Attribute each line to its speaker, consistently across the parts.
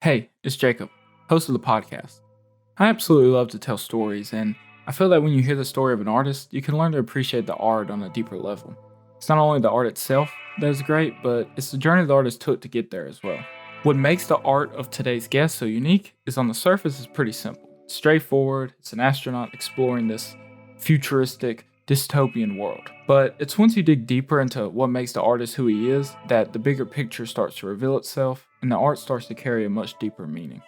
Speaker 1: Hey, it's Jacob, host of the podcast. I absolutely love to tell stories, and I feel that when you hear the story of an artist, you can learn to appreciate the art on a deeper level. It's not only the art itself that is great, but it's the journey the artist took to get there as well. What makes the art of today's guest so unique is on the surface is pretty simple. It's straightforward, it's an astronaut exploring this futuristic, dystopian world. But it's once you dig deeper into what makes the artist who he is that the bigger picture starts to reveal itself and the art starts to carry a much deeper meaning.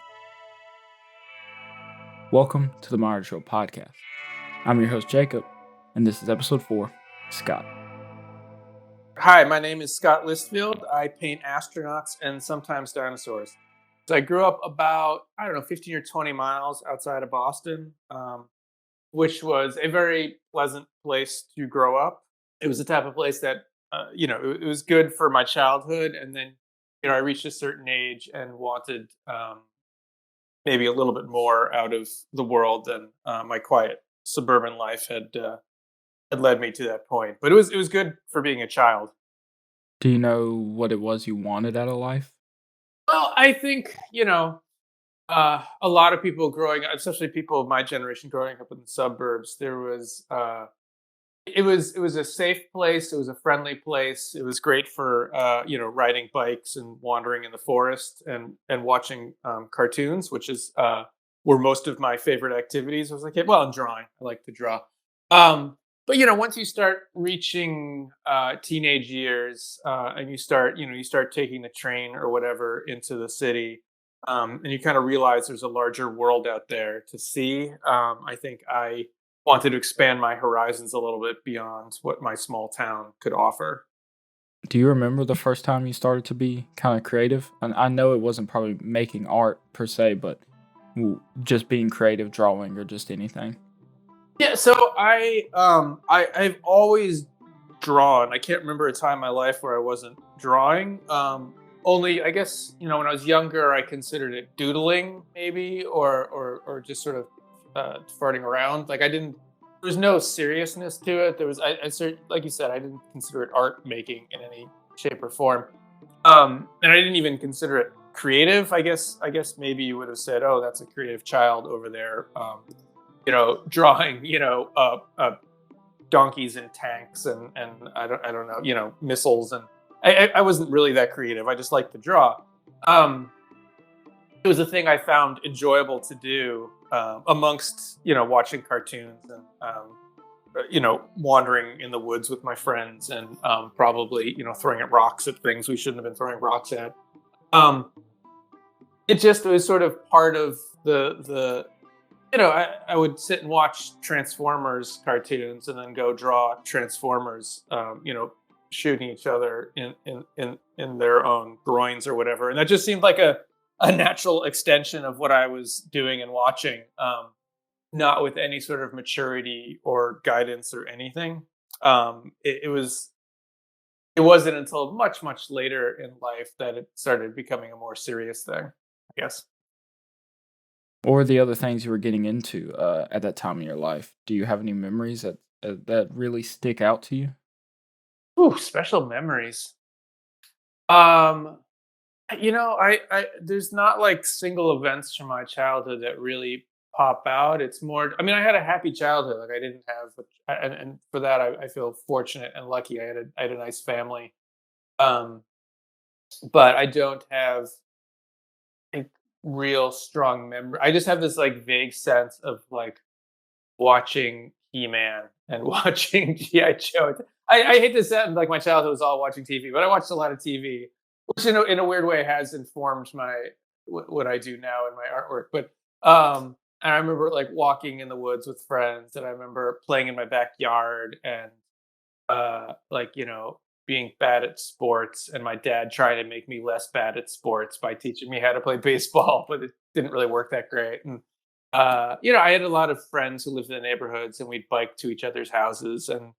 Speaker 1: Welcome to the Myra Show podcast. I'm your host, Jacob, and this is episode 4, Scott.
Speaker 2: Hi, my name is Scott Listfield. I paint astronauts and sometimes dinosaurs. So I grew up about, 15 or 20 miles outside of Boston, which was a very pleasant place to grow up. It was the type of place that, it was good for my childhood. And then, I reached a certain age and wanted maybe a little bit more out of the world than my quiet suburban life had led me to that point. But it was good for being a child.
Speaker 1: Do you know what it was you wanted out of life?
Speaker 2: Well, I think, a lot of people growing up, especially people of my generation growing up in the suburbs, there was it was a safe place, it was a friendly place. It was great for riding bikes and wandering in the forest and watching cartoons, which is were most of my favorite activities. I was like, yeah, well, and drawing. I like to draw. But once you start reaching teenage years, and you start taking the train or whatever into the city, and you kind of realize there's a larger world out there to see. I think I wanted to expand my horizons a little bit beyond what my small town could offer.
Speaker 1: Do you remember the first time you started to be kind of creative? And I know it wasn't probably making art per se, but just being creative, drawing, or just anything.
Speaker 2: Yeah, so I've always drawn. I can't remember a time in my life where I wasn't drawing. Only I guess when I was younger, I considered it doodling, maybe, or just sort of farting around. Like I didn't. There was no seriousness to it. There was like you said, I didn't consider it art making in any shape or form. And I didn't even consider it creative. I guess maybe you would have said, "Oh, that's a creative child over there." Drawing, donkeys and tanks and I don't know, missiles, and I wasn't really that creative. I just liked to draw. Um, it was a thing I found enjoyable to do amongst watching cartoons and wandering in the woods with my friends and probably throwing at rocks at things we shouldn't have been throwing rocks at. Um, it was sort of part of the I would sit and watch Transformers cartoons and then go draw Transformers, shooting each other in their own groins or whatever. And that just seemed like a natural extension of what I was doing and watching, not with any sort of maturity or guidance or anything. It wasn't until much, much later in life that it started becoming a more serious thing, I guess.
Speaker 1: Or the other things you were getting into at that time in your life? Do you have any memories that really stick out to you?
Speaker 2: Ooh, special memories. Um, I there's not like single events from my childhood that really pop out. It's more. I mean, I had a happy childhood. Like I didn't have, and for that I feel fortunate and lucky. I had a nice family. Um, but I don't have a real strong memory. I just have this like vague sense of like watching He-Man and watching G.I. Joe. I hate to sound like my childhood was all watching TV, but I watched a lot of TV, which in a weird way has informed what I do now in my artwork. But and I remember like walking in the woods with friends, and I remember playing in my backyard and being bad at sports, and my dad trying to make me less bad at sports by teaching me how to play baseball, but it didn't really work that great. And I had a lot of friends who lived in the neighborhoods, and we'd bike to each other's houses, and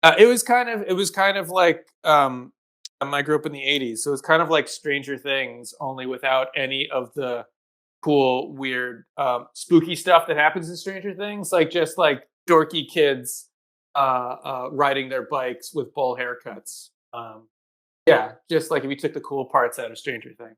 Speaker 2: it was kind of like I grew up in the '80s, so it was kind of like Stranger Things, only without any of the cool, weird, spooky stuff that happens in Stranger Things, like just like dorky kids riding their bikes with bowl haircuts. Yeah, just like if you took the cool parts out of Stranger Things.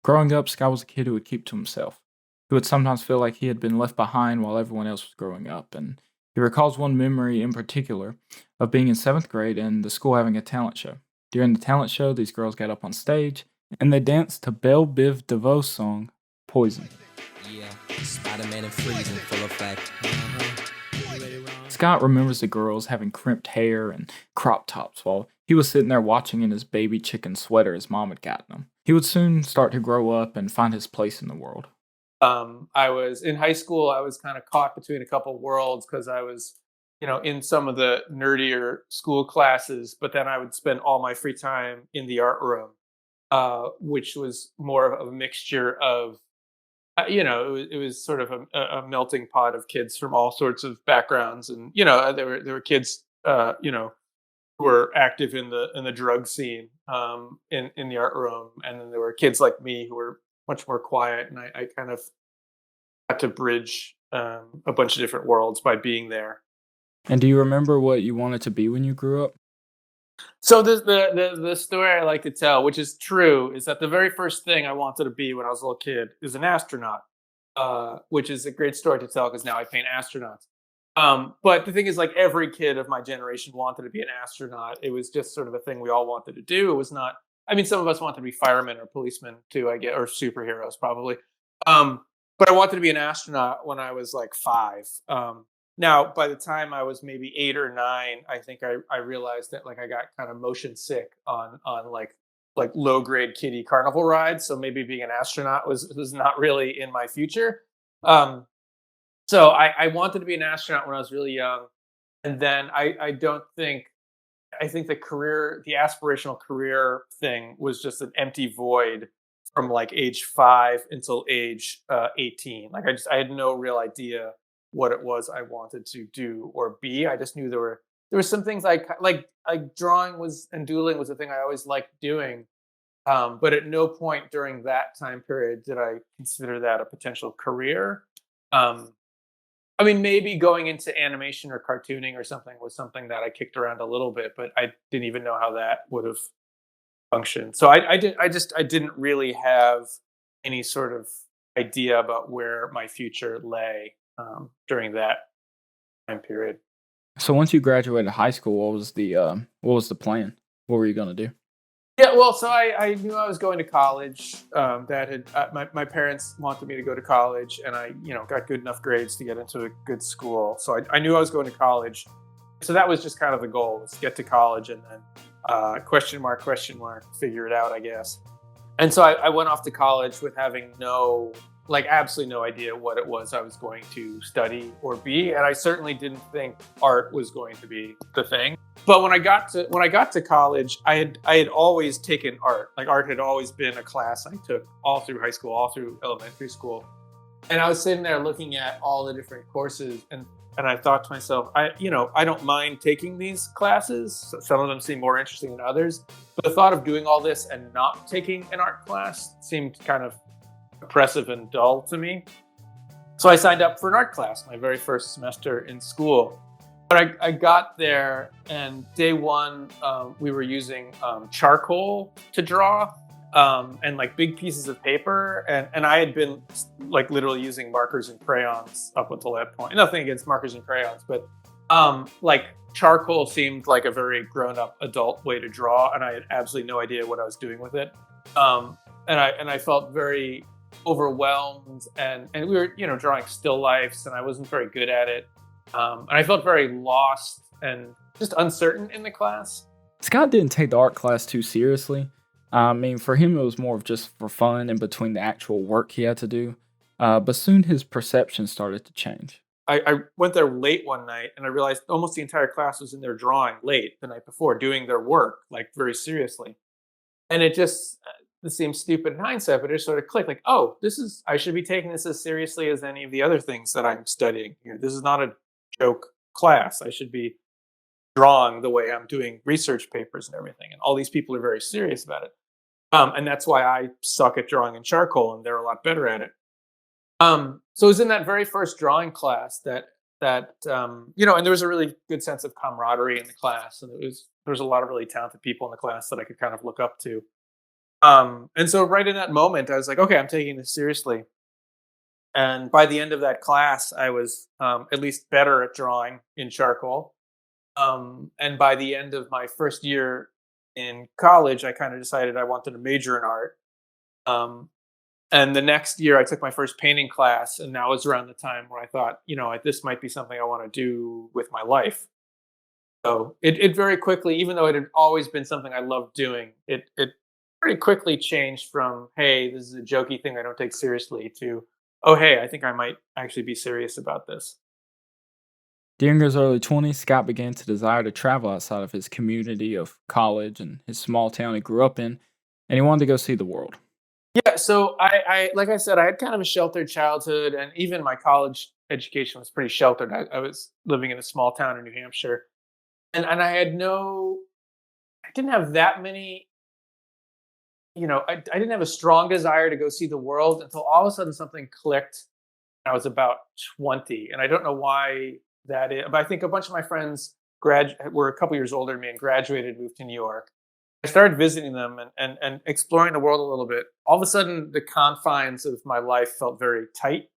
Speaker 1: Growing up, Scott was a kid who would keep to himself. He would sometimes feel like he had been left behind while everyone else was growing up, and he recalls one memory in particular of being in seventh grade and the school having a talent show. During the talent show, these girls got up on stage and they danced to Belle Biv DeVoe's song, Poison.
Speaker 3: Yeah, Spider-Man and freezing full effect.
Speaker 1: Scott remembers the girls having crimped hair and crop tops while he was sitting there watching in his baby chicken sweater his mom had gotten him. He would soon start to grow up and find his place in the world.
Speaker 2: I was in high school. I was kind of caught between a couple worlds because I was, in some of the nerdier school classes, but then I would spend all my free time in the art room, which was more of a mixture of, it was sort of a melting pot of kids from all sorts of backgrounds, and there were kids, who were active in the drug scene, in the art room, and then there were kids like me who were much more quiet, and I kind of had to bridge a bunch of different worlds by being there.
Speaker 1: And do you remember what you wanted to be when you grew up?
Speaker 2: So the story I like to tell, which is true, is that the very first thing I wanted to be when I was a little kid is an astronaut, which is a great story to tell because now I paint astronauts. But the thing is, like every kid of my generation wanted to be an astronaut. It was just sort of a thing we all wanted to do. It was not. I mean, some of us wanted to be firemen or policemen too. I get or superheroes probably. But I wanted to be an astronaut when I was like 5. Now, by the time I was maybe 8 or 9, I think I realized that like I got kind of motion sick on like low grade kiddie carnival rides. So maybe being an astronaut was not really in my future. Um, so I wanted to be an astronaut when I was really young, and then I don't think I think the aspirational career thing was just an empty void from like age 5 until age 18. Like I had no real idea what it was I wanted to do or be. I just knew there were some things like drawing was and doodling was a thing I always liked doing. But at no point during that time period did I consider that a potential career. Um, I mean, maybe going into animation or cartooning or something was something that I kicked around a little bit, but I didn't even know how that would have functioned. So I didn't really have any sort of idea about where my future lay during that time period.
Speaker 1: So once you graduated high school, what was the plan? What were you gonna do?
Speaker 2: Yeah, well, so I knew I was going to college. That had my parents wanted me to go to college, and I got good enough grades to get into a good school. So I knew I was going to college. So that was just kind of the goal: was get to college and then question mark, figure it out, I guess. And so I went off to college with having absolutely no idea what it was I was going to study or be, and I certainly didn't think art was going to be the thing. But when I got to college, I had always taken art. Like art had always been a class I took all through high school, all through elementary school. And I was sitting there looking at all the different courses, and I thought to myself, I don't mind taking these classes. Some of them seem more interesting than others. But the thought of doing all this and not taking an art class seemed kind of oppressive and dull to me. So I signed up for an art class my very first semester in school. But I got there, and day one, we were using charcoal to draw, and like big pieces of paper. And I had been like literally using markers and crayons up until that point. Nothing against markers and crayons, but like charcoal seemed like a very grown up adult way to draw. And I had absolutely no idea what I was doing with it. And I felt very overwhelmed, and we were drawing still lifes, and I wasn't very good at it, and I felt very lost and just uncertain in the class.
Speaker 1: Scott didn't take the art class too seriously. I mean, for him, it was more of just for fun in between the actual work he had to do. But soon his perception started to change.
Speaker 2: I went there late one night, and I realized almost the entire class was in there drawing late the night before, doing their work like very seriously, and it seems stupid in hindsight, but it just sort of clicked like, oh, I should be taking this as seriously as any of the other things that I'm studying here. This is not a joke class. I should be drawing the way I'm doing research papers and everything. And all these people are very serious about it. And that's why I suck at drawing in charcoal and they're a lot better at it. So it was in that very first drawing class and there was a really good sense of camaraderie in the class. And there was a lot of really talented people in the class that I could kind of look up to. And so right in that moment, I was like, okay, I'm taking this seriously. And by the end of that class, I was at least better at drawing in charcoal. And by the end of my first year in college, I kind of decided I wanted to major in art. Um, and the next year, I took my first painting class, and that was around the time where I thought, this might be something I want to do with my life. So it very quickly, even though it had always been something I loved doing, it pretty quickly changed from, hey, this is a jokey thing I don't take seriously, to, oh, hey, I think I might actually be serious about this.
Speaker 1: During his early 20s, Scott began to desire to travel outside of his community of college and his small town he grew up in, and he wanted to go see the world.
Speaker 2: Yeah, so I like I said, I had kind of a sheltered childhood, and even my college education was pretty sheltered. I was living in a small town in New Hampshire, and I didn't have that many. I didn't have a strong desire to go see the world until all of a sudden something clicked. When I was about 20, and I don't know why that is, but I think a bunch of my friends were a couple years older than me and graduated, moved to New York. I started visiting them and exploring the world a little bit. All of a sudden, the confines of my life felt very tight.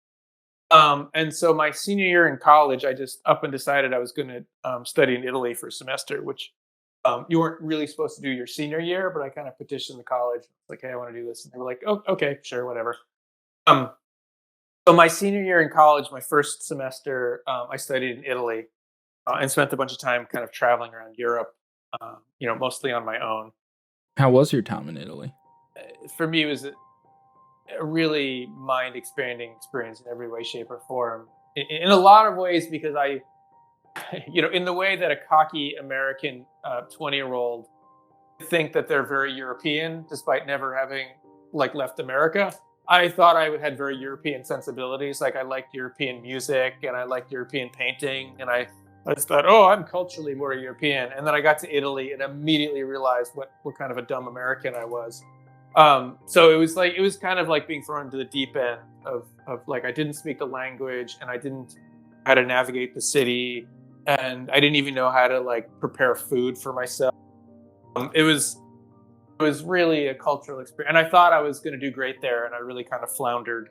Speaker 2: And so my senior year in college, I just up and decided I was going to study in Italy for a semester, which you weren't really supposed to do your senior year, but I kind of petitioned the college, like, hey, I want to do this. And they were like, oh, okay, sure, whatever. Um, so my senior year in college, my first semester, I studied in Italy and spent a bunch of time kind of traveling around Europe, mostly on my own.
Speaker 1: How was your time in Italy?
Speaker 2: For me, it was a really mind expanding experience in every way, shape, or form. In a lot of ways, because in the way that a cocky American 20-year-old think that they're very European, despite never having like left America. I thought I had very European sensibilities. Like I liked European music and I liked European painting, and I just thought, oh, I'm culturally more European. And then I got to Italy and immediately realized what kind of a dumb American I was. So it was kind of like being thrown into the deep end of like I didn't speak the language and I didn't know how to navigate the city, and I didn't even know how to like prepare food for myself. It was really a cultural experience, and I thought I was going to do great there, and I really kind of floundered.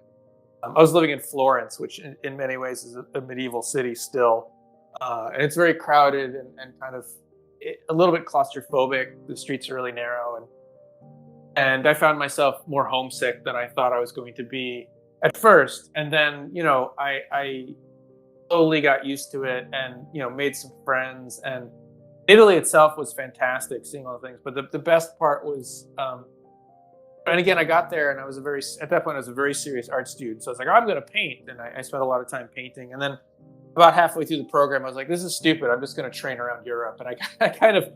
Speaker 2: I was living in Florence, which in many ways is a medieval city still, and it's very crowded and kind of a little bit claustrophobic. The streets are really narrow, and I found myself more homesick than I thought I was going to be at first. And then I slowly got used to it, and made some friends. And Italy itself was fantastic, seeing all the things. But the best part was, and again, I got there, and at that point I was a very serious art student. So I was like, oh, I'm going to paint, and I spent a lot of time painting. And then about halfway through the program, I was like, this is stupid. I'm just going to train around Europe. And I kind of,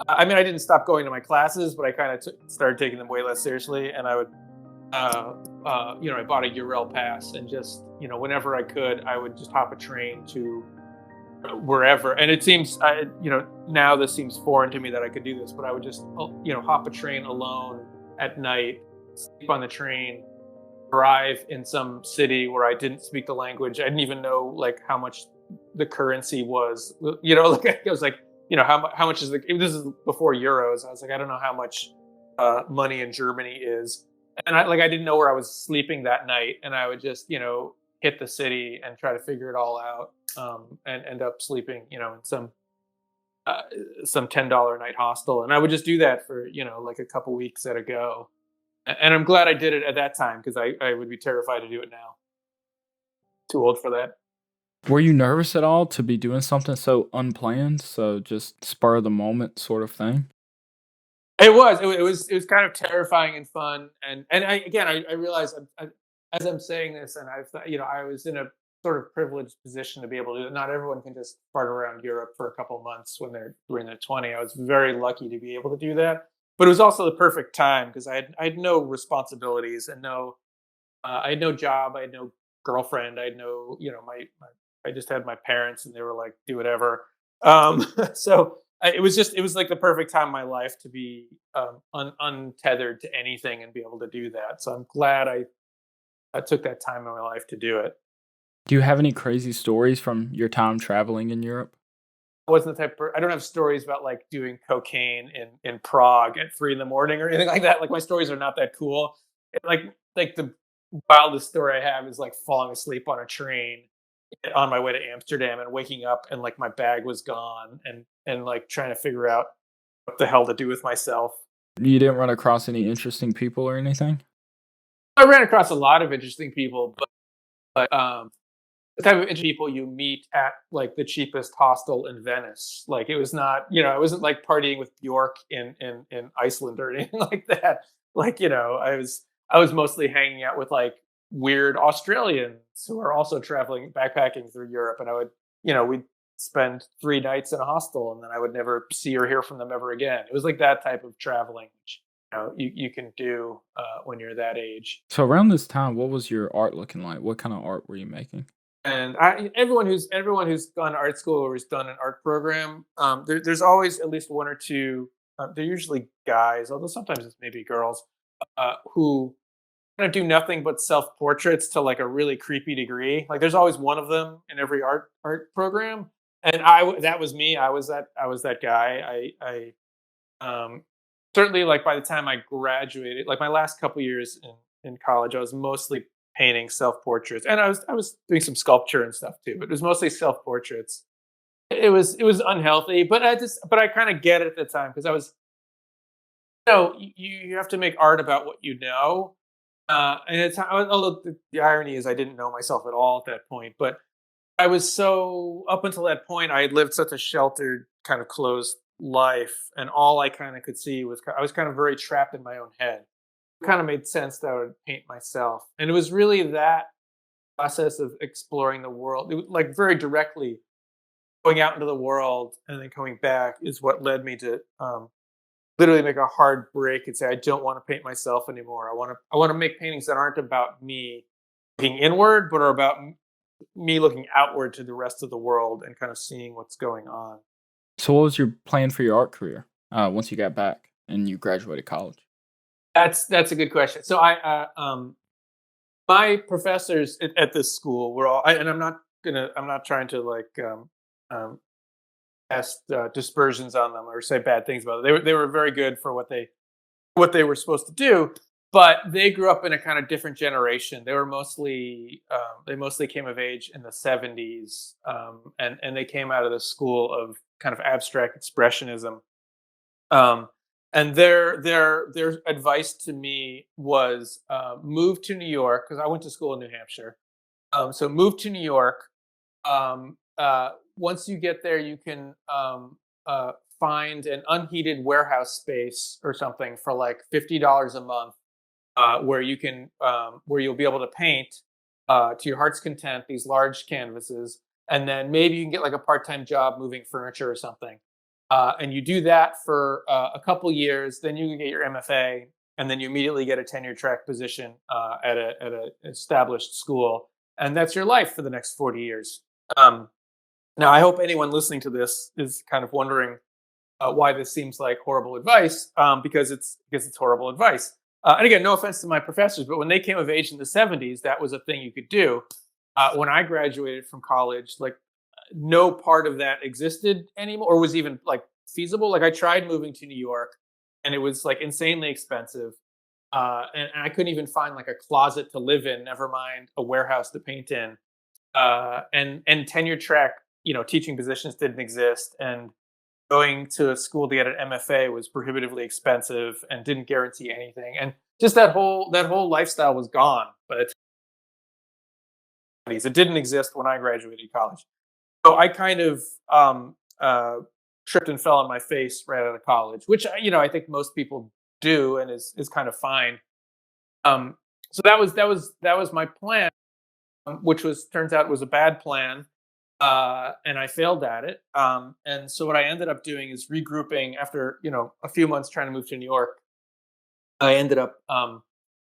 Speaker 2: I mean, I didn't stop going to my classes, but I kind of started taking them way less seriously. And I would, I bought a Eurail pass, and just, whenever I could, I would just hop a train to wherever. And it seems, now this seems foreign to me that I could do this, but I would just, hop a train alone at night, sleep on the train, drive in some city where I didn't speak the language. I didn't even know like how much the currency was. Like I was like, how much is this is before euros. I was like, I don't know how much money in Germany is, and I didn't know where I was sleeping that night, and I would just hit the city and try to figure it all out, and end up sleeping in some $10 a night hostel, and I would just do that for like a couple weeks at a go. And I'm glad I did it at that time, because I would be terrified to do it now. Too old for that.
Speaker 1: Were you nervous at all to be doing something so unplanned, so just spur of the moment sort of thing?
Speaker 2: It was kind of terrifying and fun, and I realized, as I'm saying this, and I've thought, I was in a sort of privileged position to be able to do it. Not everyone can just fart around Europe for a couple months when they're in their 20. I was very lucky to be able to do that, but it was also the perfect time because I had no responsibilities and I had no job, I had no girlfriend, I had no I just had my parents, and they were like, do whatever. So it was like the perfect time in my life to be untethered to anything and be able to do that. So I'm glad I took that time in my life to do it.
Speaker 1: Do you have any crazy stories from your time traveling in Europe?
Speaker 2: I wasn't the type. I don't have stories about like doing cocaine in Prague at 3 in the morning or anything like that. Like my stories are not that cool. Like the wildest story I have is like falling asleep on a train on my way to Amsterdam and waking up and like my bag was gone and like trying to figure out what the hell to do with myself.
Speaker 1: You didn't run across any interesting people or anything?
Speaker 2: I ran across a lot of interesting people, but the type of interesting people you meet at like the cheapest hostel in Venice. Like it was not, I wasn't like partying with Bjork in Iceland or anything like that. Like, I was mostly hanging out with like weird Australians who are also traveling backpacking through Europe. And we'd spend 3 nights in a hostel and then I would never see or hear from them ever again. It was like that type of traveling, which you can do when you're that age.
Speaker 1: So around this time, what was your art looking like? What kind of art were you making?
Speaker 2: And everyone who's gone to art school or has done an art program, there's always at least one or two. They're usually guys, although sometimes it's maybe girls, who kind of do nothing but self portraits to like a really creepy degree. Like there's always one of them in every art program, and that was me. I was that guy. I certainly like by the time I graduated, like my last couple years in college, I was mostly painting self portraits, and I was doing some sculpture and stuff too. But it was mostly self portraits. It was unhealthy, but I kind of get it at the time because I was you have to make art about what you know, and it's although the irony is I didn't know myself at all at that point, but I was so up until that point I had lived such a sheltered kind of closed life, and all I kind of could see was I was kind of very trapped in my own head. It kind of made sense that I would paint myself, and it was really that process of exploring the world, like very directly going out into the world and then coming back, is what led me to literally make a hard break and say I don't want to paint myself anymore. I want to make paintings that aren't about me looking inward, but are about me looking outward to the rest of the world and kind of seeing what's going on.
Speaker 1: So what was your plan for your art career once you got back and you graduated college?
Speaker 2: That's a good question. So my professors at this school were all, and I'm not trying to like um, cast dispersions on them or say bad things about it. They were very good for what they were supposed to do, but they grew up in a kind of different generation. They mostly came of age in the 70s, and they came out of the school of kind of abstract expressionism. Um, and their advice to me was move to New York because I went to school in New Hampshire. So move to New York. Once you get there, you can find an unheated warehouse space or something for like $50 a month, where you'll be able to paint to your heart's content these large canvases, and then maybe you can get like a part-time job moving furniture or something. And you do that for a couple years, then you can get your MFA, and then you immediately get a tenure track position at a established school, and that's your life for the next 40 years. Now, I hope anyone listening to this is kind of wondering why this seems like horrible advice, because it's horrible advice. And again, no offense to my professors, but when they came of age in the 70s, that was a thing you could do. When I graduated from college, like no part of that existed anymore or was even like feasible. Like I tried moving to New York and it was like insanely expensive. And I couldn't even find like a closet to live in, never mind a warehouse to paint in. And tenure track, teaching positions didn't exist. And going to a school to get an MFA was prohibitively expensive and didn't guarantee anything. And just that whole lifestyle was gone. But it didn't exist when I graduated college. So I kind of tripped and fell on my face right out of college, which I think most people do, and is kind of fine. So that was my plan, which turns out was a bad plan, and I failed at it. And so what I ended up doing is regrouping after a few months trying to move to New York. I ended up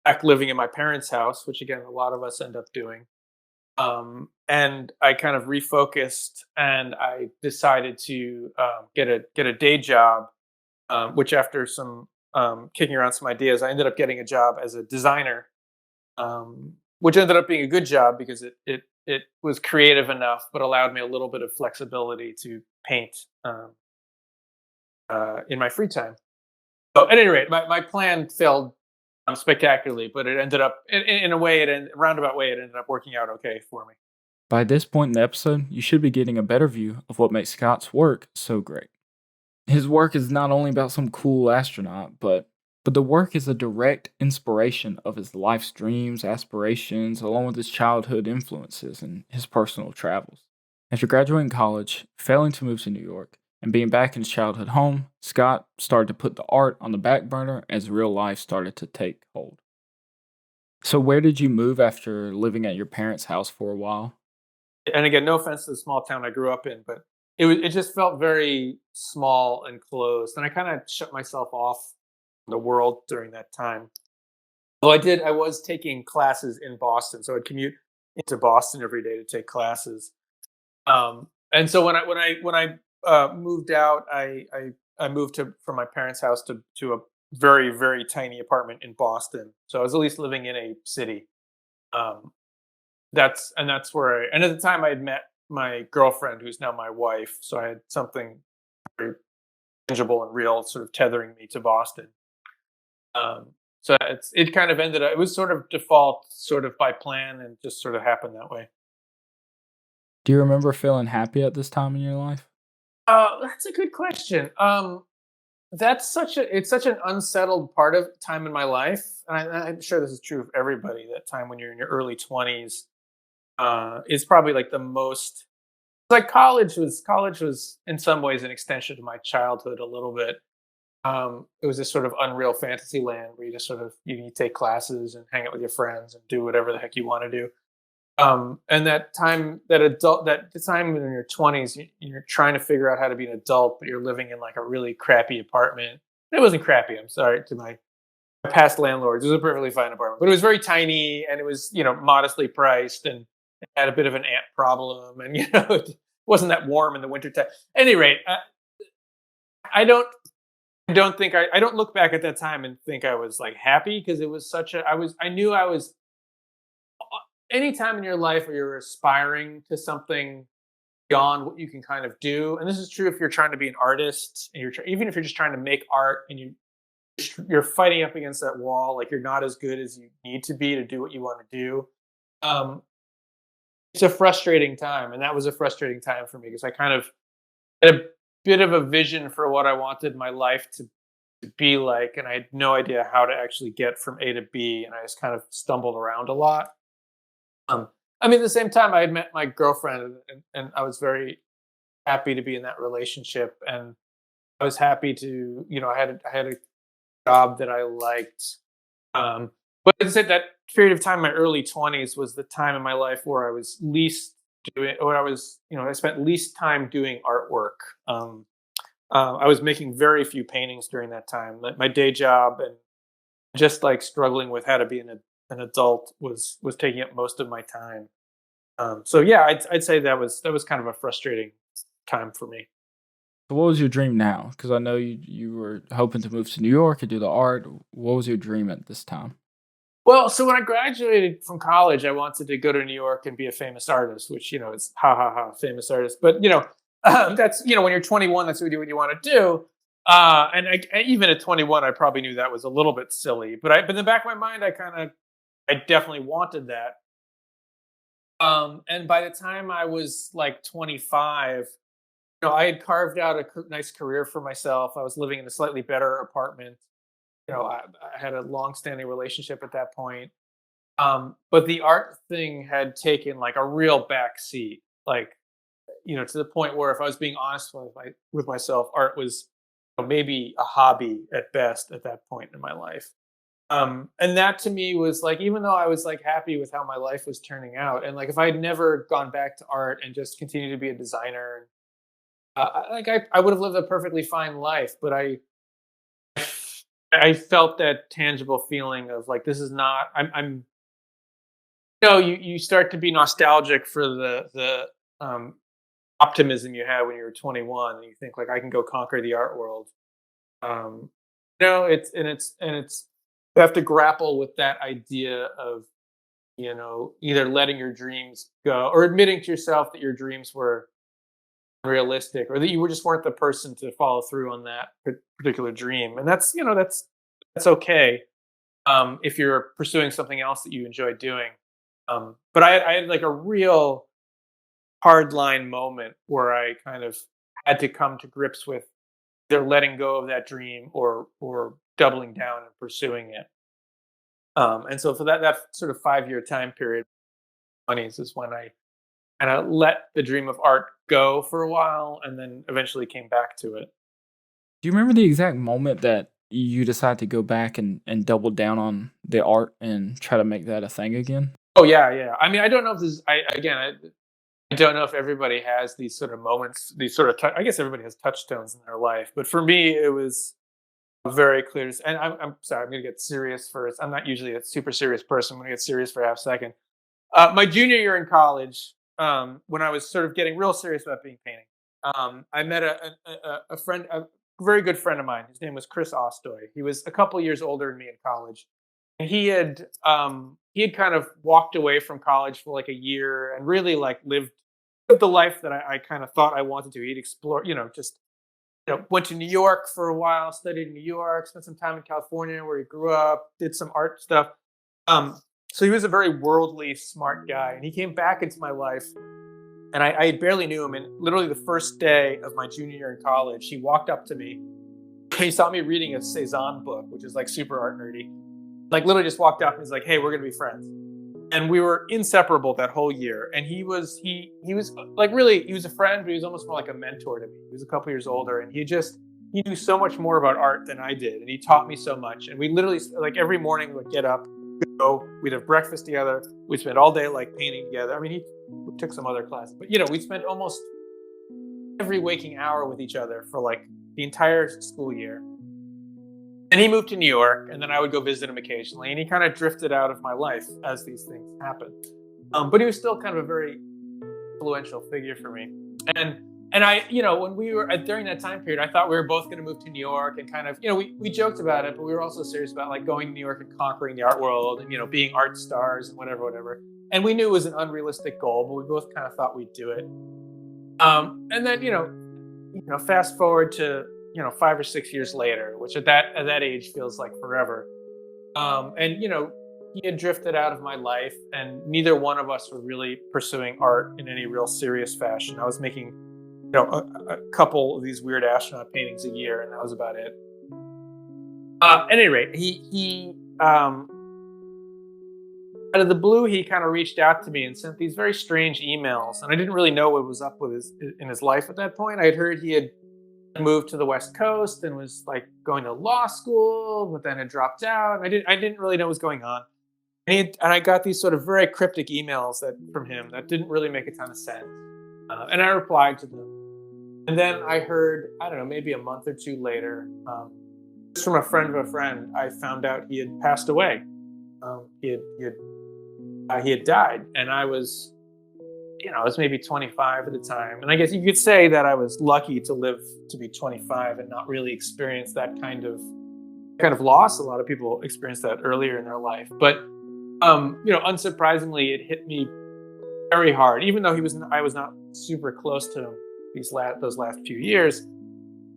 Speaker 2: back living in my parents' house, which again a lot of us end up doing. And I kind of refocused, and I decided to get a day job, which after some kicking around some ideas, I ended up getting a job as a designer, which ended up being a good job because it it was creative enough, but allowed me a little bit of flexibility to paint in my free time. So at any rate, my plan failed spectacularly, but it ended up in a way, roundabout way, it ended up working out okay for me.
Speaker 1: By this point in the episode, you should be getting a better view of what makes Scott's work so great. His work is not only about some cool astronaut, but the work is a direct inspiration of his life's dreams, aspirations, along with his childhood influences and his personal travels. After graduating college, failing to move to New York, and being back in his childhood home, Scott started to put the art on the back burner as real life started to take hold. So, where did you move after living at your parents' house for a while?
Speaker 2: And again, no offense to the small town I grew up in, but it just felt very small and closed, and I kind of shut myself off from the world during that time. Well, I was taking classes in Boston, so I'd commute into Boston every day to take classes. And so when I moved out, I moved to from my parents' house to a very tiny apartment in Boston. So I was at least living in a city. Um, that's where and at the time I had met my girlfriend, who's now my wife. So I had something very tangible and real, sort of tethering me to Boston. So it kind of ended up. It was sort of default, sort of by plan, and just sort of happened that way.
Speaker 1: Do you remember feeling happy at this time in your life?
Speaker 2: That's a good question. That's it's such an unsettled part of time in my life, and I'm sure this is true of everybody. That time when you're in your early 20s is probably like the most. Like college was in some ways an extension of my childhood a little bit. It was this sort of unreal fantasy land where you just sort of you take classes and hang out with your friends and do whatever the heck you want to do. And that the time in your 20s, you're trying to figure out how to be an adult, but you're living in like a really crappy apartment. It wasn't crappy. I'm sorry to my past landlords. It was a perfectly fine apartment, but it was very tiny and it was, modestly priced and it had a bit of an ant problem. And, it wasn't that warm in the wintertime. At any rate, I don't, I don't look back at that time and think I was like happy because it was I knew I was any time in your life where you're aspiring to something beyond what you can kind of do, and this is true if you're trying to be an artist and even if you're just trying to make art and you're fighting up against that wall, like you're not as good as you need to be to do what you want to do. um it's a frustrating time, and that was a frustrating time for me because I kind of had a bit of a vision for what I wanted my life to be like, and I had no idea how to actually get from A to B, and I just kind of stumbled around a lot. I mean, at the same time, I had met my girlfriend, and I was very happy to be in that relationship, and I was happy to, I had a job that I liked. But as I said, that period of time, my early 20s, was the time in my life where I was least doing, or I was, I spent least time doing artwork. I was making very few paintings during that time. My day job and just like struggling with how to be an adult was taking up most of my time. So yeah, I'd say that was kind of a frustrating time for me.
Speaker 1: So, what was your dream now? Because I know you were hoping to move to New York and do the art. What was your dream at this time?
Speaker 2: Well, so when I graduated from college, I wanted to go to New York and be a famous artist, which is ha ha ha, famous artist. But that's when you're 21, that's what you want to do. Even at 21, I probably knew that was a little bit silly. But in the back of my mind, I definitely wanted that. And by the time I was like 25, I had carved out a nice career for myself. I was living in a slightly better apartment. I had a long-standing relationship at that point. But the art thing had taken like a real back seat. Like, to the point where if I was being honest with myself, art was maybe a hobby at best at that point in my life. And that to me was like, even though I was like happy with how my life was turning out, and like if I had never gone back to art and just continued to be a designer, I would have lived a perfectly fine life. But I felt that tangible feeling of like this is not. I'm you start to be nostalgic for the optimism you had when you were 21, and you think like I can go conquer the art world. Um, it's you have to grapple with that idea of either letting your dreams go or admitting to yourself that your dreams were unrealistic or that you just weren't the person to follow through on that particular dream. And that's okay if you're pursuing something else that you enjoy doing. But I had like a real hard line moment where I kind of had to come to grips with either letting go of that dream or doubling down and pursuing it. And so for that sort of 5 year time period, 20s is when I kind of let the dream of art go for a while, and then eventually came back to it.
Speaker 1: Do you remember the exact moment that you decided to go back and double down on the art and try to make that a thing again?
Speaker 2: Oh yeah, yeah. I mean, I don't know if this. I don't know if everybody has these sort of moments, these sort of. I guess everybody has touchstones in their life, but for me, it was very clear. And I'm sorry, I'm going to get serious first. I'm not usually a super serious person. I'm going to get serious for a half second. My junior year in college, when I was sort of getting real serious about being painting, I met a friend, a very good friend of mine. His name was Chris Ostoy. He was a couple years older than me in college. And he had kind of walked away from college for like a year and really like lived the life that I kind of thought I wanted to. He'd explore, just went to New York for a while, studied in New York, spent some time in California where he grew up, did some art stuff. So he was a very worldly, smart guy, and he came back into my life, and I barely knew him. And literally the first day of my junior year in college, he walked up to me. He saw me reading a Cezanne book, which is like super art nerdy. Like literally just walked up and was like, "Hey, we're gonna be friends." And we were inseparable that whole year. And he was like really, he was a friend, but he was almost more like a mentor to me. He was a couple years older, and he knew so much more about art than I did, and he taught me so much. And we literally like every morning we would get up, go, we'd have breakfast together, we'd spend all day like painting together. I mean, he took some other classes, but we spent almost every waking hour with each other for like the entire school year. And he moved to New York, and then I would go visit him occasionally, and he kind of drifted out of my life as these things happen. But he was still kind of a very influential figure for me. And I, when we were during that time period, I thought we were both going to move to New York, and kind of, we joked about it, but we were also serious about like going to New York and conquering the art world, and being art stars and whatever. And we knew it was an unrealistic goal, but we both kind of thought we'd do it. And then fast forward to 5 or 6 years later, which at that age feels like forever. And he had drifted out of my life, and neither one of us were really pursuing art in any real serious fashion. I was making a couple of these weird astronaut paintings a year, and that was about it. At any rate, he out of the blue, he kind of reached out to me and sent these very strange emails, and I didn't really know what was up with in his life at that point. I had heard he had moved to the West Coast and was like going to law school, but then had dropped out. I didn't really know what was going on. And I got these sort of very cryptic emails from him that didn't really make a ton of sense. And I replied to them. And then I heard, I don't know, maybe a month or two later, just from a friend of a friend, I found out he had passed away. He had died, and I was maybe 25 at the time. And I guess you could say that I was lucky to live to be 25 and not really experience that kind of loss. A lot of people experience that earlier in their life. But, unsurprisingly, it hit me very hard, even though I was not super close to him those last few years.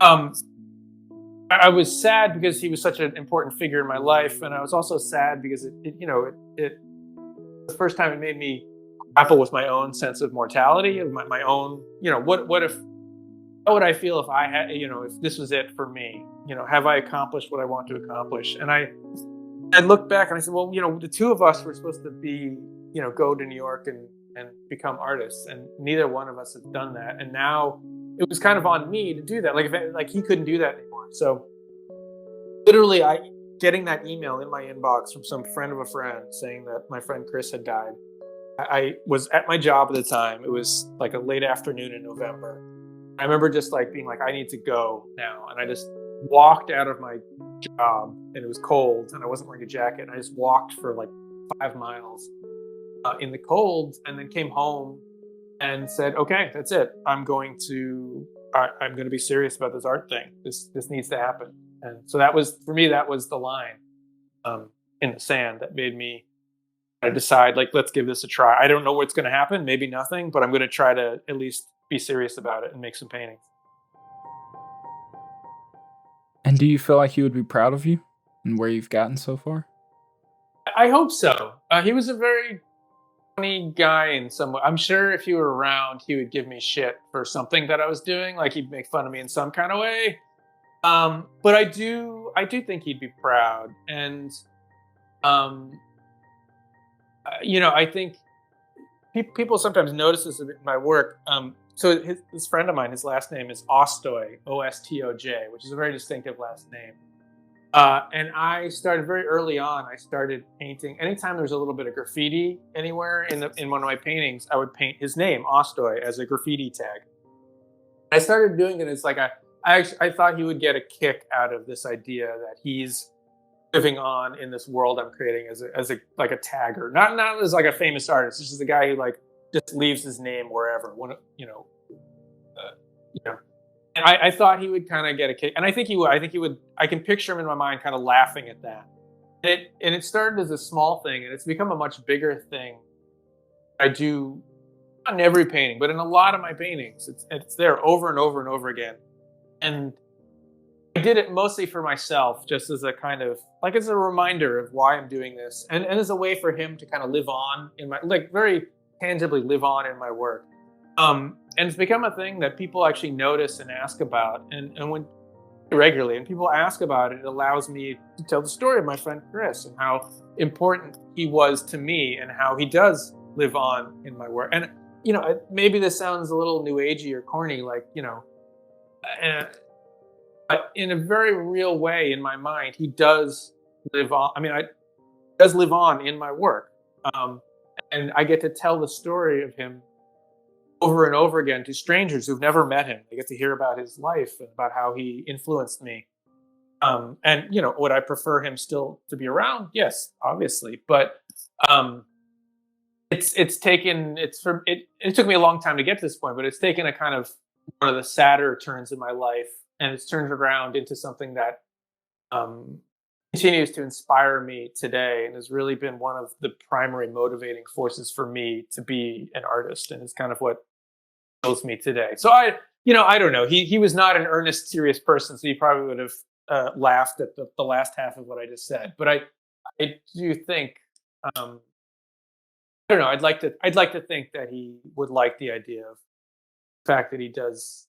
Speaker 2: I was sad because he was such an important figure in my life. And I was also sad because it the first time it made me grapple with my own sense of mortality, of my own, how would I feel if I had, if this was it for me? Have I accomplished what I want to accomplish? And I looked back and I said, well, the two of us were supposed to be, go to New York and become artists, and neither one of us has done that. And now it was kind of on me to do that. Like he couldn't do that anymore. So literally, getting that email in my inbox from some friend of a friend saying that my friend Chris had died. I was at my job at the time. It was like a late afternoon in November. I remember just like being like, I need to go now. And I just walked out of my job, and it was cold, and I wasn't wearing a jacket. And I just walked for like 5 miles in the cold, and then came home and said, okay, that's it. I'm going to be serious about this art thing. This needs to happen. And so that was, for me, that was the line in the sand that made me I decide, like, let's give this a try. I don't know what's going to happen, maybe nothing, but I'm going to try to at least be serious about it and make some paintings.
Speaker 1: And do you feel like he would be proud of you and where you've gotten so far?
Speaker 2: I hope so. He was a very funny guy in some way. I'm sure if he were around, he would give me shit for something that I was doing. Like he'd make fun of me in some kind of way. But I do think he'd be proud. And um, I think people sometimes notice this in my work. So this friend of mine, his last name is Ostoj, Ostoj, which is a very distinctive last name. And I started very early on. I started painting. Anytime there was a little bit of graffiti anywhere in one of my paintings, I would paint his name, Ostoj, as a graffiti tag. I started doing it as like I thought he would get a kick out of this idea that he's living on in this world I'm creating as a like a tagger, not as like a famous artist. This is a guy who like just leaves his name wherever. Uh, you know. And I thought he would kind of get a kick, and I think he would. I think he would. I can picture him in my mind, kind of laughing at that. And it started as a small thing, and it's become a much bigger thing. I do not in every painting, but in a lot of my paintings, it's there over and over and over again. And I did it mostly for myself, just as a kind of like as a reminder of why I'm doing this, and as a way for him to kind of live on in my like very tangibly live on in my work. And it's become a thing that people actually notice and ask about, and when regularly, and people ask about it, it allows me to tell the story of my friend Chris and how important he was to me and how he does live on in my work. And maybe this sounds a little new agey or corny, like uh, but in a very real way, in my mind, he does live on. I mean, I does live on in my work, and I get to tell the story of him over and over again to strangers who've never met him. They get to hear about his life and about how he influenced me. And would I prefer him still to be around? Yes, obviously. But it took me a long time to get to this point, but it's taken a kind of one of the sadder turns in my life, and it's turned around into something that continues to inspire me today, and has really been one of the primary motivating forces for me to be an artist, and it's kind of what kills me today. So I don't know. He was not an earnest, serious person, so he probably would have laughed at the last half of what I just said. But I do think I don't know. I'd like to think that he would like the idea of the fact that he does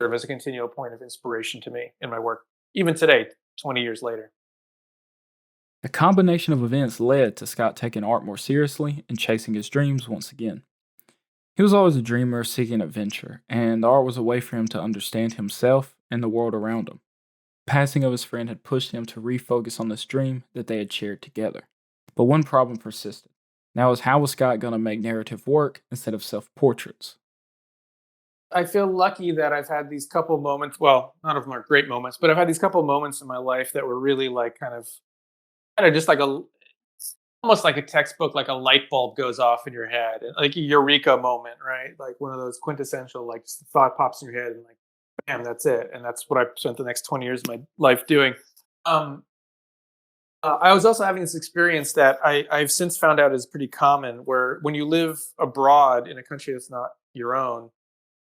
Speaker 2: serve as a continual point of inspiration to me in my work, even today, 20 years later.
Speaker 1: A combination of events led to Scott taking art more seriously and chasing his dreams once again. He was always a dreamer seeking adventure, and art was a way for him to understand himself and the world around him. The passing of his friend had pushed him to refocus on this dream that they had shared together. But one problem persisted. That was, how was Scott going to make narrative work instead of self portraits?
Speaker 2: I feel lucky that I've had these couple moments. Well, none of them are great moments, but I've had these couple moments in my life that were really like kind of just like almost like a textbook, like a light bulb goes off in your head, like a eureka moment, right? Like one of those quintessential, like just the thought pops in your head, and like, bam, that's it. And that's what I spent the next 20 years of my life doing. Um, I was also having this experience that I've since found out is pretty common, where when you live abroad in a country that's not your own,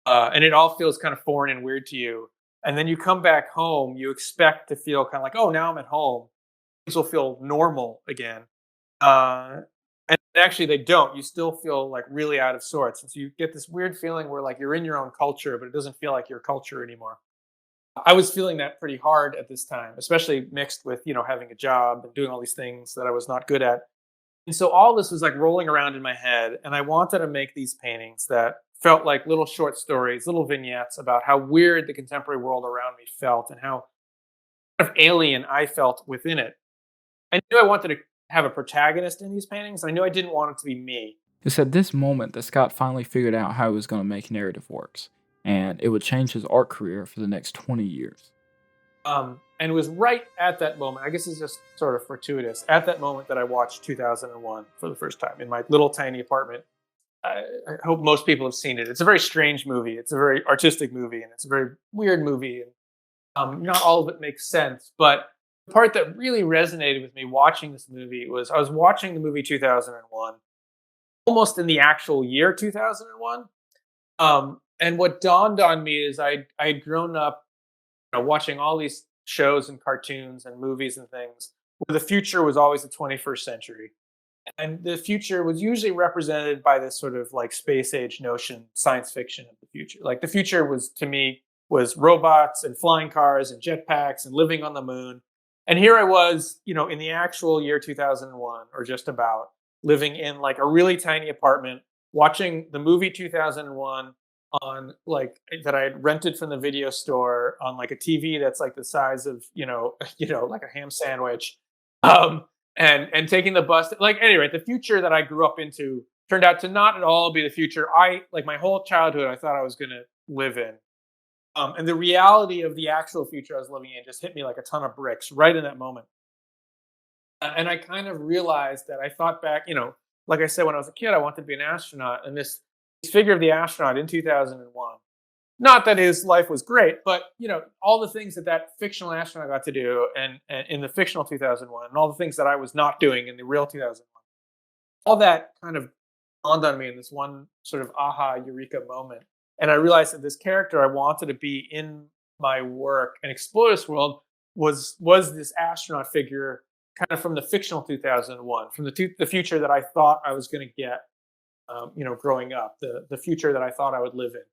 Speaker 2: and it all feels kind of foreign and weird to you, and then you come back home, you expect to feel kind of like, oh, now I'm at home. Things will feel normal again. Uh, and actually, they don't. You still feel like really out of sorts. And so you get this weird feeling where like you're in your own culture, but it doesn't feel like your culture anymore. I was feeling that pretty hard at this time, especially mixed with, having a job and doing all these things that I was not good at. And so all this was like rolling around in my head. And I wanted to make these paintings that felt like little short stories, little vignettes about how weird the contemporary world around me felt and how kind of alien I felt within it. I knew I wanted to have a protagonist in these paintings. I knew I didn't want it to be me.
Speaker 1: It's at this moment that Scott finally figured out how he was going to make narrative works, and it would change his art career for the next 20 years.
Speaker 2: And it was right at that moment, I guess it's just sort of fortuitous, at that moment that I watched 2001 for the first time in my little tiny apartment. I hope most people have seen it. It's a very strange movie. It's a very artistic movie, and it's a very weird movie. And not all of it makes sense, but the part that really resonated with me watching this movie was I was watching the movie 2001 almost in the actual year 2001. And what dawned on me is I had grown up, watching all these shows and cartoons and movies and things where the future was always the 21st century. And the future was usually represented by this sort of like space age notion, science fiction of the future. Like the future was to me was robots and flying cars and jetpacks and living on the moon. And here I was, in the actual year 2001 or just about living in like a really tiny apartment, watching the movie 2001 on like that I had rented from the video store on like a TV that's like the size of, like a ham sandwich. Um, and taking the bus. Like anyway, the future that I grew up into turned out to not at all be the future I like my whole childhood I thought I was going to live in. And the reality of the actual future I was living in just hit me like a ton of bricks right in that moment. And I kind of realized that I thought back, like I said, when I was a kid, I wanted to be an astronaut. And this figure of the astronaut in 2001, not that his life was great, but all the things that fictional astronaut got to do, and in the fictional 2001, and all the things that I was not doing in the real 2001, all that kind of dawned on me in this one sort of aha eureka moment. And I realized that this character I wanted to be in my work and explore this world was this astronaut figure, kind of from the fictional 2001, from the future that I thought I was going to get, growing up, the future that I thought I would live in.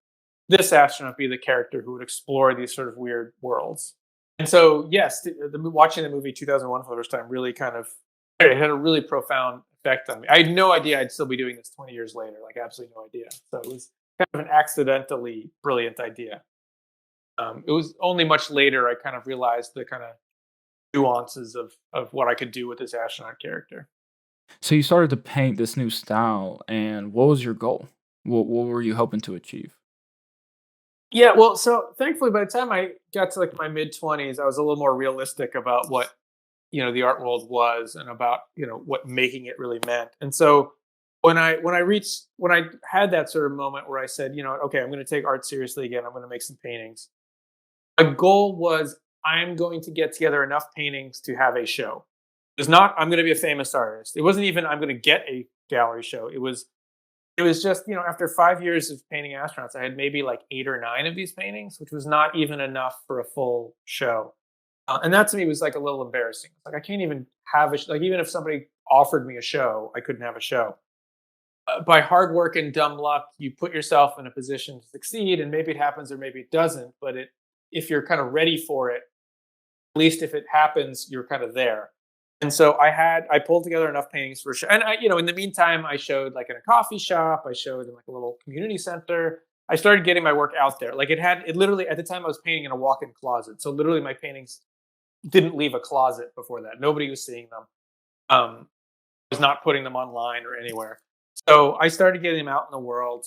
Speaker 2: This astronaut be the character who would explore these sort of weird worlds. And so, yes, watching the movie 2001 for the first time really it had a really profound effect on me. I had no idea I'd still be doing this 20 years later, like absolutely no idea. So it was kind of an accidentally brilliant idea. It was only much later I kind of realized the kind of nuances of what I could do with this astronaut character.
Speaker 1: So you started to paint this new style, and what was your goal? What were you hoping to achieve?
Speaker 2: Yeah, well, so thankfully, by the time I got to like my mid 20s, I was a little more realistic about what the art world was and about what making it really meant. And so when I had that sort of moment where I said, okay, I'm going to take art seriously again. I'm going to make some paintings. My goal was I'm going to get together enough paintings to have a show. It was not I'm going to be a famous artist. It wasn't even I'm going to get a gallery show. It was just, after 5 years of painting astronauts, I had maybe like 8 or 9 of these paintings, which was not even enough for a full show. And that to me was like a little embarrassing. Like I can't even have like even if somebody offered me a show, I couldn't have a show. By hard work and dumb luck, you put yourself in a position to succeed, and maybe it happens or maybe it doesn't. But if you're kind of ready for it, at least if it happens, you're kind of there. And so I pulled together enough paintings for sure. And in the meantime, I showed like in a coffee shop, I showed in like a little community center. I started getting my work out there. Like it literally at the time I was painting in a walk-in closet. So literally my paintings didn't leave a closet before that. Nobody was seeing them. I was not putting them online or anywhere. So I started getting them out in the world.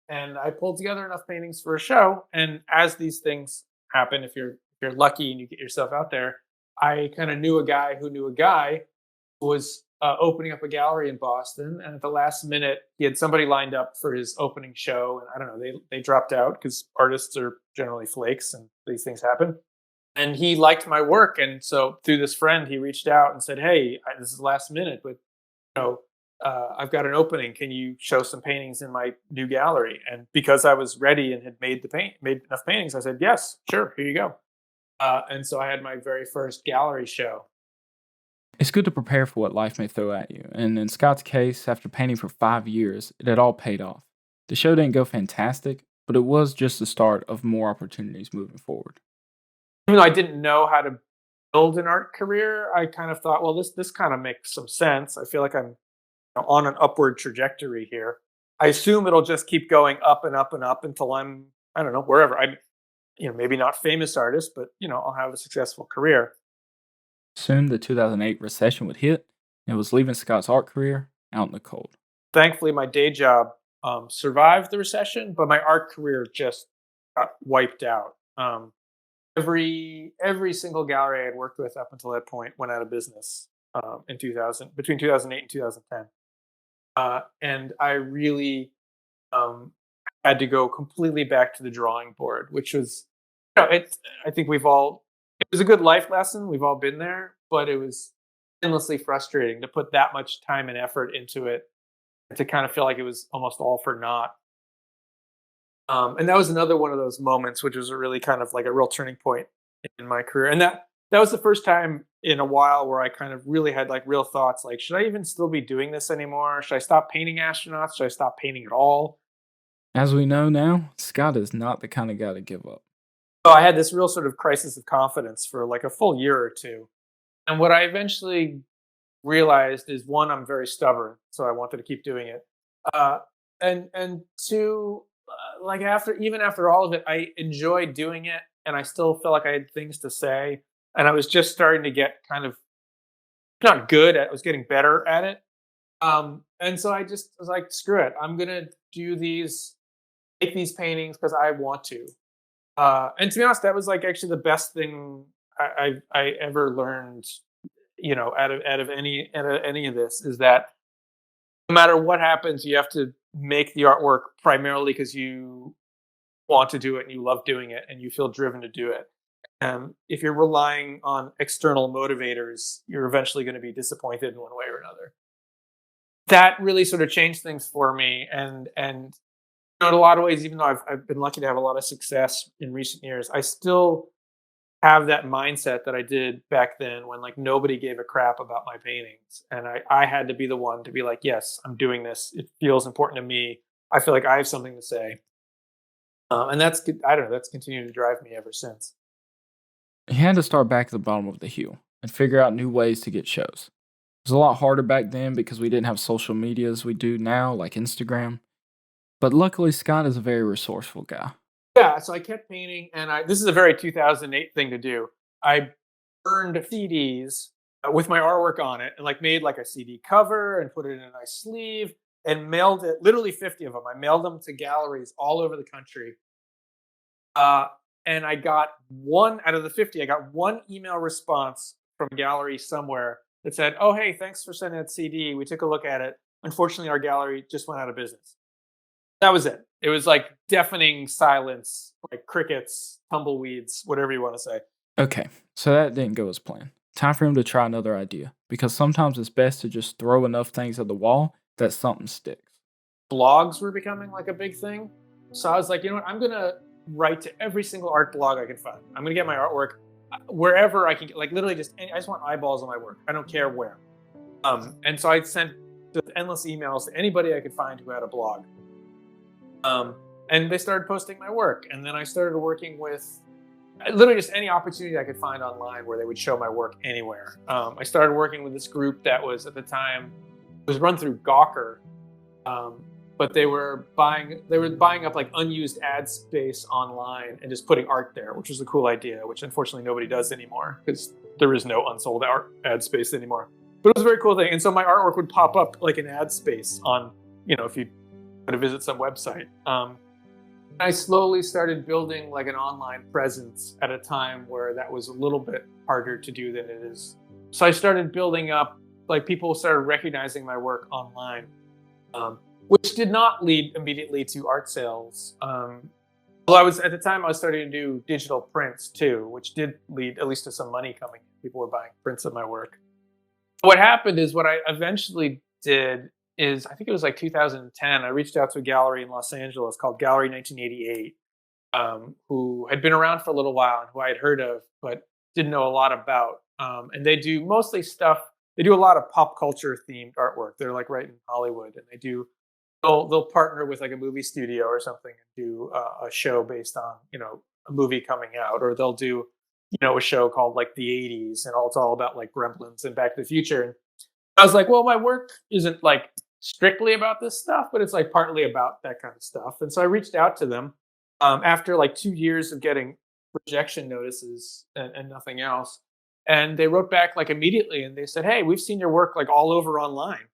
Speaker 2: And I pulled together enough paintings for a show. And as these things happen, if you're lucky and you get yourself out there, I kind of knew a guy who knew a guy who was opening up a gallery in Boston. And at the last minute, he had somebody lined up for his opening show. And I don't know, they dropped out because artists are generally flakes and these things happen. And he liked my work. And so through this friend, he reached out and said, hey, this is last minute, but I've got an opening. Can you show some paintings in my new gallery? And because I was ready and had made enough paintings, I said, yes, sure, here you go. And so I had my very first gallery show.
Speaker 1: It's good to prepare for what life may throw at you, and in Scott's case, after painting for 5 years, it had all paid off. The show didn't go fantastic, but it was just the start of more opportunities moving forward.
Speaker 2: Even though I didn't know how to build an art career, I kind of thought, well, this kind of makes some sense. I feel like I'm on an upward trajectory here. I assume it'll just keep going up and up and up until I'm, I don't know, wherever. I'm, maybe not famous artist, but I'll have a successful career.
Speaker 1: Soon, the 2008 recession would hit, and it was leaving Scott's art career out in the cold.
Speaker 2: Thankfully, my day job survived the recession, but my art career just got wiped out. Every single gallery I had worked with up until that point went out of business between 2008 and 2010. And I really had to go completely back to the drawing board, which was, I think we've all It was a good life lesson. We've all been there, but it was endlessly frustrating to put that much time and effort into it and to kind of feel like it was almost all for naught. And that was another one of those moments, which was a really kind of like a real turning point in my career. And that was the first time in a while where I kind of really had like real thoughts like, should I even still be doing this anymore? Should I stop painting astronauts? Should I stop painting at all?
Speaker 1: As we know now, Scott is not the kind of guy to give up.
Speaker 2: So I had this real sort of crisis of confidence for like a full year or two. And what I eventually realized is one, I'm very stubborn, so I wanted to keep doing it. Uh, and two, like after all of it, I enjoyed doing it, and I still felt like I had things to say, and I was just starting to get kind of not good at, I was getting better at it. And so I just was like, screw it, I'm gonna do these, make these paintings because I want to. And to be honest, that was like actually the best thing I ever learned, out of any of this is that no matter what happens, you have to make the artwork primarily because you want to do it and you love doing it and you feel driven to do it. If you're relying on external motivators, you're eventually going to be disappointed in one way or another. That really sort of changed things for me, and in a lot of ways, even though I've been lucky to have a lot of success in recent years, I still have that mindset that I did back then when like nobody gave a crap about my paintings. And I had to be the one to be like, yes, I'm doing this. It feels important to me. I feel like I have something to say. And I don't know, that's continued to drive me ever since.
Speaker 1: He had to start back at the bottom of the hill and figure out new ways to get shows. It was a lot harder back then because we didn't have social media as we do now, like Instagram. But luckily, Scott is a very resourceful guy.
Speaker 2: Yeah, so I kept painting, and this is a very 2008 thing to do. I burned CDs with my artwork on it, and like made like a CD cover and put it in a nice sleeve, and mailed it. Literally 50 of them. I mailed them to galleries all over the country. Uh, and I got one out of the 50. I got one email response from a gallery somewhere that said, "Oh, hey, thanks for sending that CD. We took a look at it. Unfortunately, our gallery just went out of business." That was it. It was like deafening silence, like crickets, tumbleweeds, whatever you want to say.
Speaker 1: Okay, so that didn't go as planned. Time for him to try another idea, because sometimes it's best to just throw enough things at the wall that something sticks.
Speaker 2: Blogs were becoming like a big thing. So I was like, you know what? I'm going to write to every single art blog I can find. I'm going to get my artwork wherever I can get, like literally I just want eyeballs on my work. I don't care where. And so I sent just endless emails to anybody I could find who had a blog. And they started posting my work. And then I started working with literally just any opportunity I could find online where they would show my work anywhere. I started working with this group that was at the time, it was run through Gawker, but they were buying up like unused ad space online and just putting art there, which was a cool idea, which unfortunately nobody does anymore because there is no unsold art ad space anymore. But it was a very cool thing. And so my artwork would pop up like an ad space on, if you to visit some website. I slowly started building like an online presence at a time where that was a little bit harder to do than it is. So I started building up, like people started recognizing my work online, which did not lead immediately to art sales. Although at the time I was starting to do digital prints too, which did lead at least to some money coming in. People were buying prints of my work. What happened is what I eventually did is, I think it was like 2010, I reached out to a gallery in Los Angeles called Gallery 1988, who had been around for a little while and who I had heard of, but didn't know a lot about. And they do mostly stuff, they do a lot of pop culture themed artwork. They're like right in Hollywood, and they'll partner with like a movie studio or something and do a show based on, a movie coming out, or they'll do, a show called like the 80s, and it's all about like Gremlins and Back to the Future. And I was like, well, my work isn't like strictly about this stuff, but it's like partly about that kind of stuff. And so I reached out to them after like 2 years of getting rejection notices and nothing else. And they wrote back like immediately, and they said, "Hey, we've seen your work like all over online.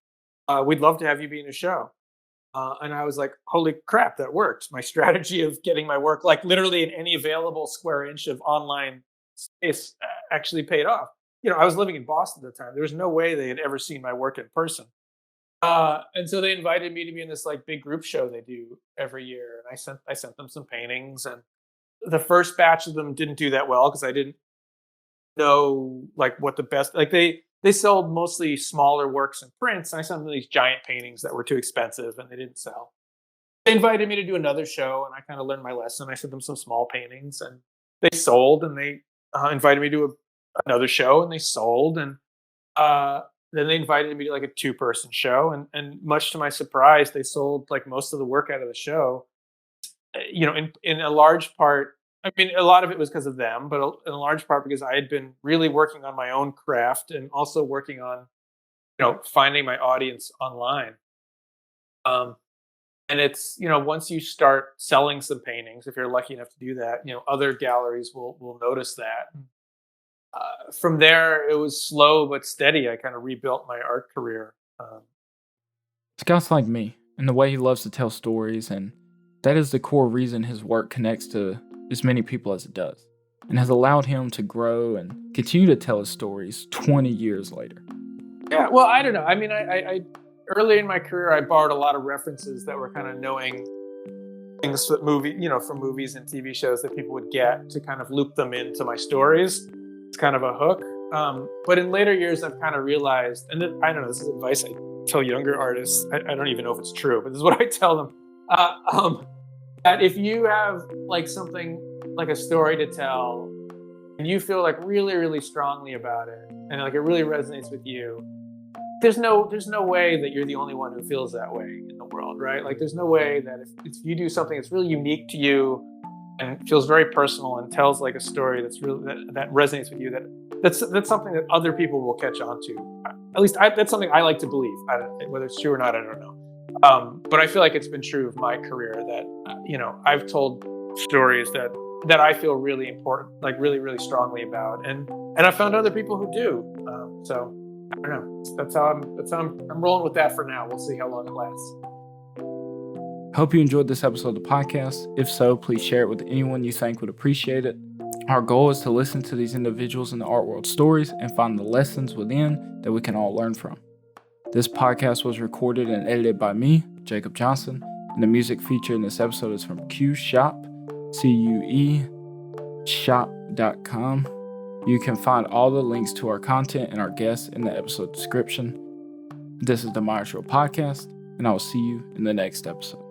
Speaker 2: We'd love to have you be in a show." And I was like, holy crap, that worked. My strategy of getting my work like literally in any available square inch of online space actually paid off. I was living in Boston at the time. There was no way they had ever seen my work in person. And so they invited me to be in this like big group show they do every year. And I sent them some paintings, and the first batch of them didn't do that well because I didn't know like what the best like they sold mostly smaller works and prints, and I sent them these giant paintings that were too expensive and they didn't sell. They invited me to do another show, and I kind of learned my lesson. I sent them some small paintings, and they sold. And they invited me to another show, and they sold. And uh, then they invited me to like a two-person show, and much to my surprise, they sold like most of the work out of the show. In a large part, I mean, a lot of it was because of them, but in a large part because I had been really working on my own craft and also working on finding my audience online. Um, and it's once you start selling some paintings, if you're lucky enough to do that, other galleries will notice that. From there, it was slow but steady. I kind of rebuilt my art career.
Speaker 1: Scott's like me, in the way he loves to tell stories, and that is the core reason his work connects to as many people as it does, and has allowed him to grow and continue to tell his stories 20 years later.
Speaker 2: Yeah, well, I don't know. I mean, I early in my career, I borrowed a lot of references that were kind of knowing things that from movies and TV shows that people would get to kind of loop them into my stories. It's kind of a hook. But in later years, I've kind of realized, and I don't know, this is advice I tell younger artists. I don't even know if it's true, but this is what I tell them. That if you have like something like a story to tell, and you feel like really, really strongly about it, and like it really resonates with you, there's no way that you're the only one who feels that way in the world, right? Like there's no way that if you do something that's really unique to you and feels very personal and tells like a story that's really that resonates with you, that's something that other people will catch on to. At least that's something I like to believe. Whether it's true or not, I don't know. But I feel like it's been true of my career that I've told stories that I feel really important, like really, really strongly about, and I found other people who do. So I don't know. That's how I'm rolling with that for now. We'll see how long it lasts.
Speaker 1: Hope you enjoyed this episode of the podcast. If so, please share it with anyone you think would appreciate it. Our goal is to listen to these individuals in the art world stories and find the lessons within that we can all learn from. This podcast was recorded and edited by me, Jacob Johnson, and the music featured in this episode is from Q Shop, CUE shop.com. You can find all the links to our content and our guests in the episode description. This is the Myers Show Podcast, and I will see you in the next episode.